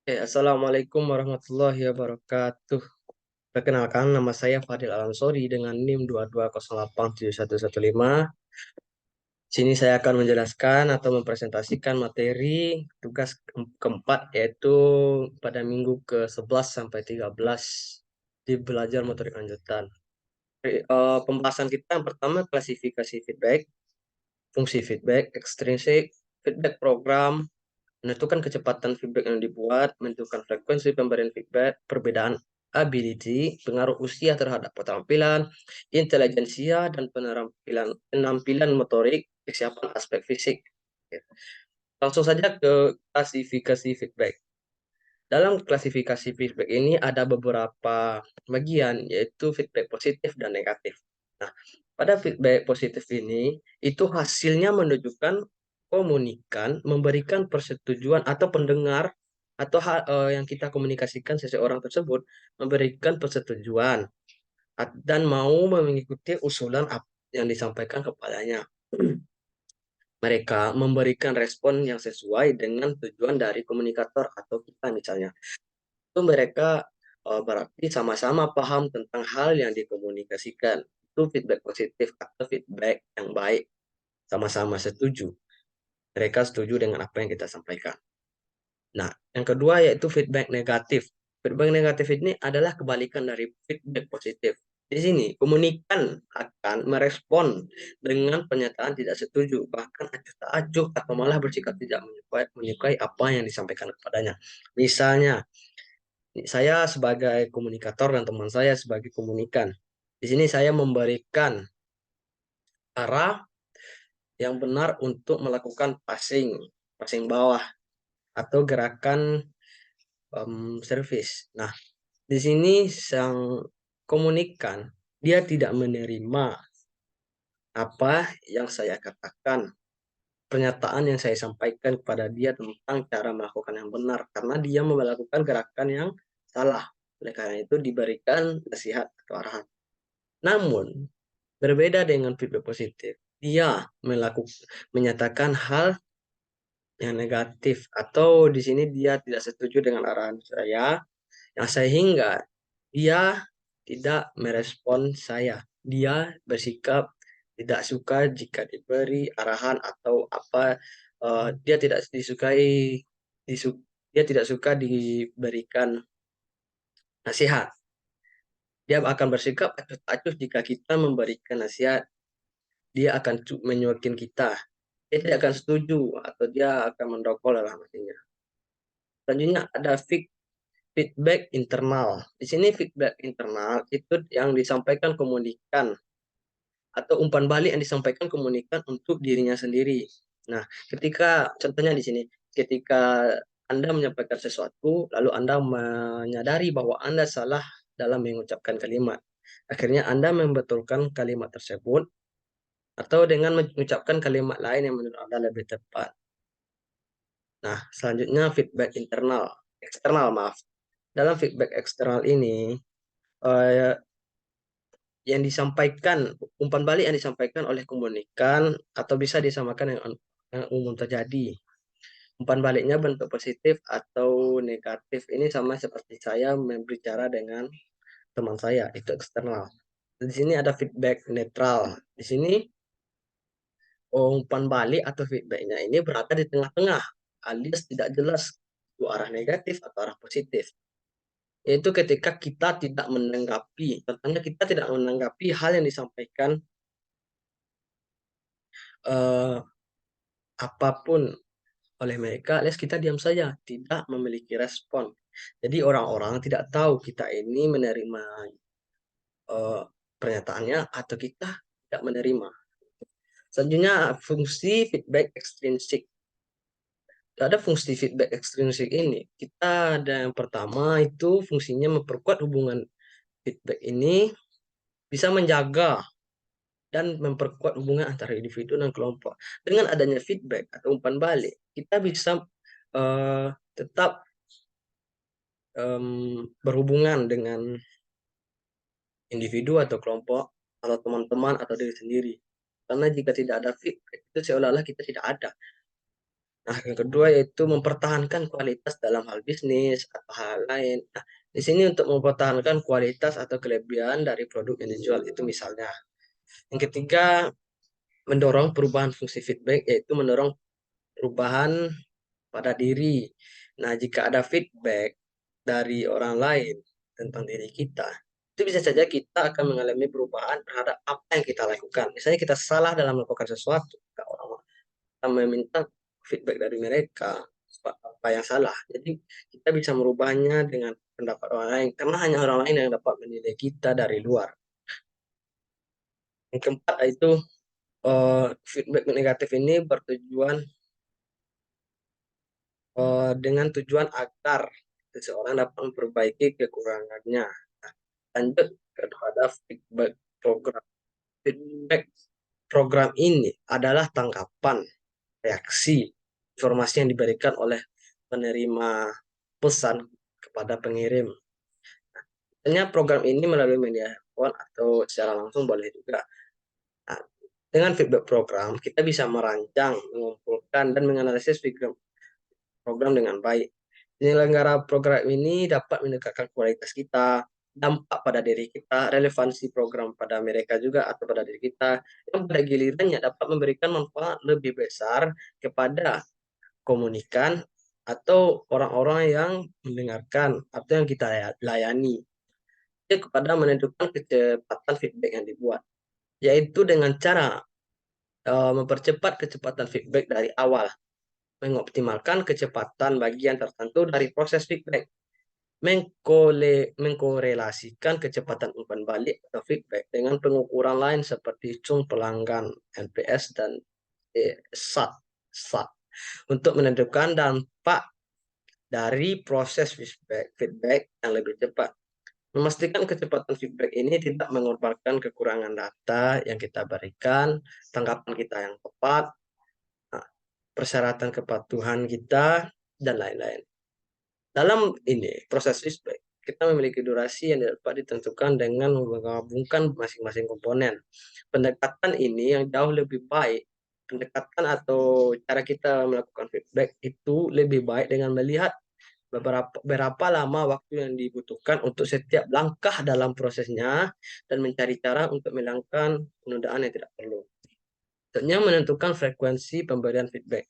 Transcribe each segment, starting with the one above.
Assalamualaikum warahmatullahi wabarakatuh. Perkenalkan, nama saya Fadil Alansori dengan NIM 220871115. Sini saya akan menjelaskan atau mempresentasikan materi tugas keempat, yaitu pada minggu ke-11 sampai 13 di belajar motorik lanjutan. Pembahasan kita yang pertama klasifikasi feedback, fungsi feedback, extrinsic, feedback program, menentukan kecepatan feedback yang dibuat, menentukan frekuensi pemberian feedback, perbedaan ability, pengaruh usia terhadap keterampilan, intelijensia, dan penampilan motorik, kesiapan aspek fisik. Ya. Langsung saja ke klasifikasi feedback. Dalam klasifikasi feedback ini ada beberapa bagian, yaitu feedback positif dan negatif. Nah, pada feedback positif ini, itu hasilnya menunjukkan komunikan, memberikan persetujuan atau pendengar atau yang kita komunikasikan seseorang tersebut memberikan persetujuan dan mau mengikuti usulan yang disampaikan kepadanya. Mereka memberikan respon yang sesuai dengan tujuan dari komunikator atau kita misalnya. Itu mereka berarti sama-sama paham tentang hal yang dikomunikasikan. Itu feedback positif atau feedback yang baik. Sama-sama setuju. Mereka setuju dengan apa yang kita sampaikan. Nah, yang kedua yaitu feedback negatif. Feedback negatif ini adalah kebalikan dari feedback positif. Di sini, komunikan akan merespon dengan pernyataan tidak setuju, bahkan acuh tak acuh atau malah bersikap tidak menyukai apa yang disampaikan kepadanya. Misalnya, saya sebagai komunikator dan teman saya sebagai komunikan. Di sini saya memberikan arah yang benar untuk melakukan passing, passing bawah atau gerakan service. Nah, di sini sang komunikan dia tidak menerima apa yang saya katakan, pernyataan yang saya sampaikan kepada dia tentang cara melakukan yang benar karena dia melakukan gerakan yang salah. Oleh karena itu diberikan nasihat atau arahan. Namun, berbeda dengan feedback positif, dia menyatakan hal yang negatif atau di sini dia tidak setuju dengan arahan saya, yang sehingga dia tidak merespon saya. Dia bersikap tidak suka jika diberi arahan atau apa, dia tidak disukai disu, dia tidak suka diberikan nasihat. Dia akan bersikap acuh-acuh jika kita memberikan nasihat. Dia akan menyuakin kita. Dia tidak akan setuju atau dia akan mendokol dalam hatinya. Selanjutnya ada feedback internal. Di sini feedback internal itu yang disampaikan komunikan atau umpan balik yang disampaikan komunikan untuk dirinya sendiri. Nah, ketika contohnya di sini, ketika Anda menyampaikan sesuatu, lalu Anda menyadari bahwa Anda salah dalam mengucapkan kalimat. Akhirnya Anda membetulkan kalimat tersebut atau dengan mengucapkan kalimat lain yang menurut Anda lebih tepat. Nah, selanjutnya feedback eksternal maaf. Dalam feedback eksternal ini, eh, yang disampaikan, umpan balik yang disampaikan oleh komunikan atau bisa disamakan yang umum terjadi. Umpan baliknya bentuk positif atau negatif ini sama seperti saya berbicara dengan teman saya, itu eksternal. Di sini ada feedback netral. Di sini umpan balik atau feedbacknya ini berada di tengah-tengah, alias tidak jelas itu arah negatif atau arah positif. Yaitu ketika kita tidak menanggapi, contohnya kita tidak menanggapi hal yang disampaikan eh, apapun oleh mereka, alias kita diam saja, tidak memiliki respon. Jadi orang-orang tidak tahu kita ini menerima eh, pernyataannya atau kita tidak menerima. Selanjutnya fungsi feedback ekstrinsik. Ada fungsi feedback ekstrinsik ini. Kita ada yang pertama itu fungsinya memperkuat hubungan feedback ini, bisa menjaga dan memperkuat hubungan antara individu dan kelompok. Dengan adanya feedback atau umpan balik, kita bisa tetap berhubungan dengan individu atau kelompok atau teman-teman atau diri sendiri. Karena jika tidak ada feedback, itu seolah-olah kita tidak ada. Nah, yang kedua yaitu mempertahankan kualitas dalam hal bisnis atau hal lain. Nah, di sini untuk mempertahankan kualitas atau kelebihan dari produk yang dijual itu misalnya. Yang ketiga, mendorong perubahan fungsi feedback yaitu mendorong perubahan pada diri. Nah, jika ada feedback dari orang lain tentang diri kita, itu bisa saja kita akan mengalami perubahan terhadap apa yang kita lakukan. Misalnya kita salah dalam melakukan sesuatu, orang kita meminta feedback dari mereka apa yang salah. Jadi kita bisa merubahnya dengan pendapat orang lain karena hanya orang lain yang dapat menilai kita dari luar. Yang keempat itu feedback negatif ini bertujuan dengan tujuan agar seseorang dapat memperbaiki kekurangannya. Nah, lanjut kepada feedback program. Feedback program ini adalah tanggapan, reaksi, informasi yang diberikan oleh penerima pesan kepada pengirim. Misalnya program ini melalui media handphone atau secara langsung boleh juga. Nah, dengan feedback program, kita bisa merancang, mengumpulkan, dan menganalisis program dengan baik. Penyelenggara program ini dapat meningkatkan kualitas kita, dampak pada diri kita, relevansi program pada mereka juga atau pada diri kita, yang pada gilirannya dapat memberikan manfaat lebih besar kepada komunikan atau orang-orang yang mendengarkan atau yang kita layani. Itu kepada menentukan kecepatan feedback yang dibuat, yaitu dengan cara mempercepat kecepatan feedback dari awal, mengoptimalkan kecepatan bagian tertentu dari proses feedback, mengkorelasikan kecepatan umpan balik atau feedback dengan pengukuran lain seperti cung pelanggan, NPS, dan SAT untuk menentukan dampak dari proses feedback yang lebih cepat. Memastikan kecepatan feedback ini tidak mengorbankan kekurangan data yang kita berikan, tanggapan kita yang tepat, nah, persyaratan kepatuhan kita, dan lain-lain. Dalam ini, proses feedback, kita memiliki durasi yang dapat ditentukan dengan menggabungkan masing-masing komponen. Pendekatan ini yang jauh lebih baik, pendekatan atau cara kita melakukan feedback itu lebih baik dengan melihat berapa lama waktu yang dibutuhkan untuk setiap langkah dalam prosesnya dan mencari cara untuk menghilangkan penundaan yang tidak perlu. Tentunya menentukan frekuensi pemberian feedback.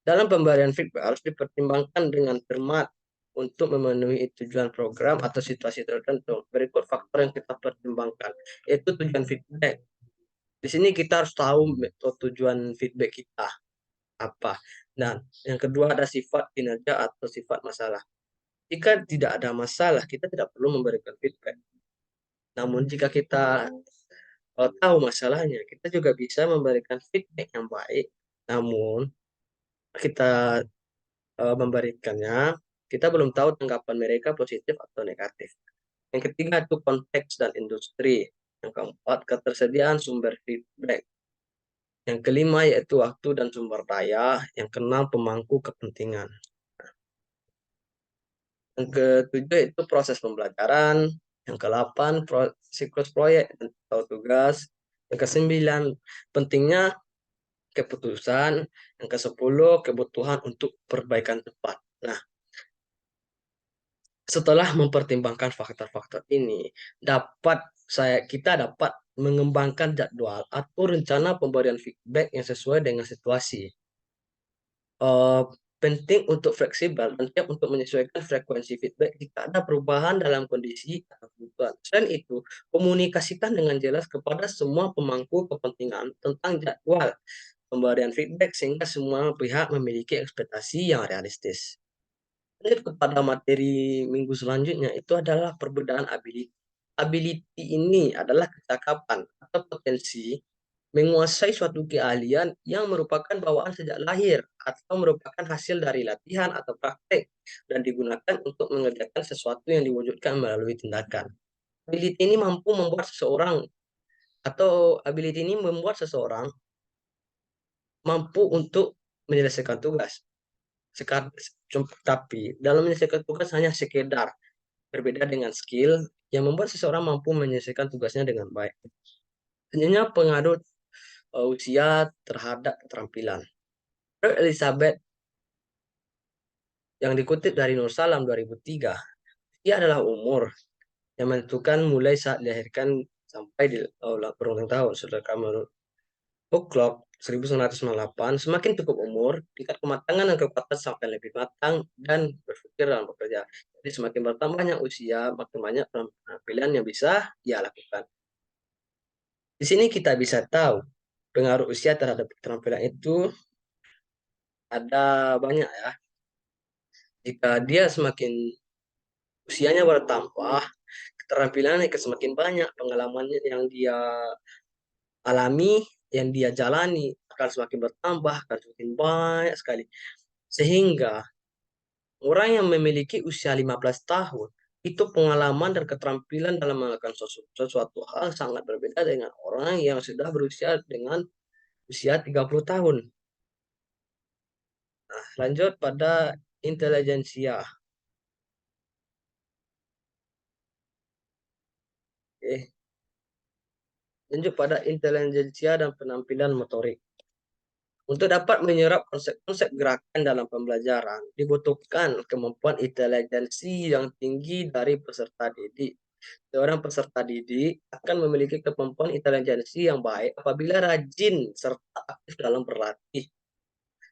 Dalam pemberian feedback harus dipertimbangkan dengan cermat untuk memenuhi tujuan program atau situasi tertentu. Berikut faktor yang kita pertimbangkan, yaitu tujuan feedback. Di sini kita harus tahu tujuan feedback kita apa. Dan yang kedua ada sifat kinerja atau sifat masalah. Jika tidak ada masalah, kita tidak perlu memberikan feedback. Namun jika kita tahu masalahnya, kita juga bisa memberikan feedback yang baik. Namun kita memberikannya, kita belum tahu tanggapan mereka positif atau negatif. Yang ketiga itu konteks dan industri. Yang keempat, ketersediaan sumber feedback. Yang kelima yaitu waktu dan sumber daya. Yang keenam, pemangku kepentingan. Yang ketujuh itu proses pembelajaran. Yang kedelapan, siklus proyek atau tugas. Yang kesembilan, pentingnya keputusan. Yang kesepuluh, kebutuhan untuk perbaikan cepat. Nah, setelah mempertimbangkan faktor-faktor ini, kita dapat mengembangkan jadwal atau rencana pemberian feedback yang sesuai dengan situasi. Eh, Penting untuk fleksibel dan siap untuk menyesuaikan frekuensi feedback jika ada perubahan dalam kondisi atau kebutuhan. Selain itu, komunikasikan dengan jelas kepada semua pemangku kepentingan tentang jadwal pemberian feedback sehingga semua pihak memiliki ekspektasi yang realistis. Lanjut kepada materi minggu selanjutnya, itu adalah perbedaan ability. Ability ini adalah kecakapan atau potensi menguasai suatu keahlian yang merupakan bawaan sejak lahir atau merupakan hasil dari latihan atau praktek dan digunakan untuk mengerjakan sesuatu yang diwujudkan melalui tindakan. Ability ini mampu membuat seseorang atau ability ini membuat seseorang mampu untuk menyelesaikan tugas. Tapi dalam menyelesaikan tugas hanya sekedar, berbeda dengan skill yang membuat seseorang mampu menyelesaikan tugasnya dengan baik. Hanya pengaruh usia terhadap keterampilan. Elizabeth yang dikutip dari Nur Salam 2003. Ia adalah umur yang menentukan mulai saat dilahirkan sampai di berulang tahun. Sedangkan menurut O'Clock 1998, semakin cukup umur, tingkat kematangan dan kekuatan sampai lebih matang dan berpikir dalam bekerja. Jadi semakin bertambahnya usia, makin banyak penampilan yang bisa ia lakukan. Di sini kita bisa tahu pengaruh usia terhadap keterampilan itu ada banyak ya. Jika dia semakin usianya bertambah, keterampilannya semakin banyak, pengalamannya yang dia alami, yang dia jalani akan semakin bertambah, akan semakin banyak sekali. Sehingga orang yang memiliki usia 15 tahun, itu pengalaman dan keterampilan dalam melakukan sesuatu hal sangat berbeda dengan orang yang sudah berusia dengan usia 30 tahun. Nah, lanjut pada intelijensia. Oke. Lanjut pada intelijensia dan penampilan motorik. Untuk dapat menyerap konsep-konsep gerakan dalam pembelajaran, dibutuhkan kemampuan intelijensi yang tinggi dari peserta didik. Seorang peserta didik akan memiliki kemampuan intelijensi yang baik apabila rajin serta aktif dalam berlatih.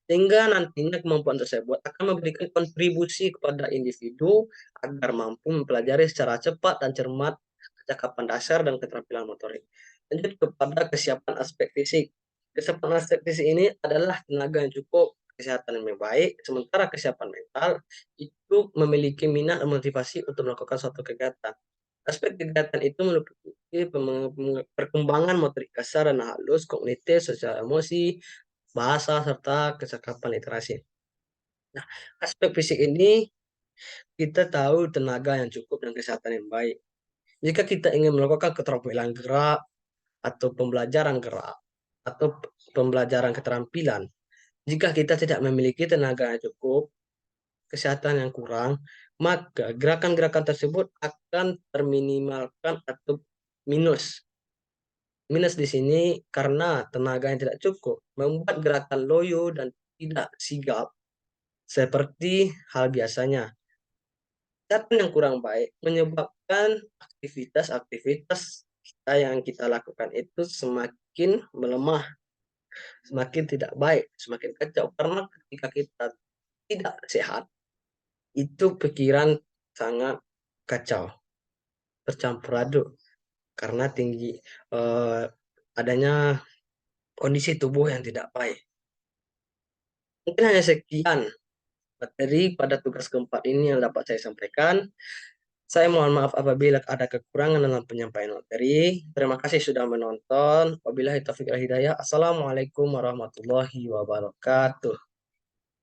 Sehingga nantinya kemampuan tersebut akan memberikan kontribusi kepada individu agar mampu mempelajari secara cepat dan cermat kecakapan dasar dan keterampilan motorik. Lanjut kepada kesiapan aspek fisik. Kesiapan aspek fisik ini adalah tenaga yang cukup, kesehatan yang baik, sementara kesiapan mental itu memiliki minat dan motivasi untuk melakukan suatu kegiatan. Aspek kegiatan itu meliputi perkembangan motorik kasar dan halus, kognitif, sosial emosi, bahasa, serta kecakapan literasi. Nah, aspek fisik ini kita tahu tenaga yang cukup dan kesehatan yang baik. Jika kita ingin melakukan keterampilan gerak atau pembelajaran gerak atau pembelajaran keterampilan, jika kita tidak memiliki tenaga yang cukup, kesehatan yang kurang, maka gerakan-gerakan tersebut akan terminimalkan atau minus. Minus di sini karena tenaga yang tidak cukup membuat gerakan loyo dan tidak sigap seperti hal biasanya. Kesehatan yang kurang baik menyebabkan aktivitas-aktivitas kita yang kita lakukan itu semakin melemah, semakin tidak baik, semakin kacau. Karena ketika kita tidak sehat, itu pikiran sangat kacau, tercampur aduk karena tinggi eh, adanya kondisi tubuh yang tidak baik. Mungkin hanya sekian materi pada tugas keempat ini yang dapat saya sampaikan. Saya mohon maaf apabila ada kekurangan dalam penyampaian materi. Terima kasih sudah menonton. Wabillahi taufiq wal hidayah. Assalamualaikum warahmatullahi wabarakatuh.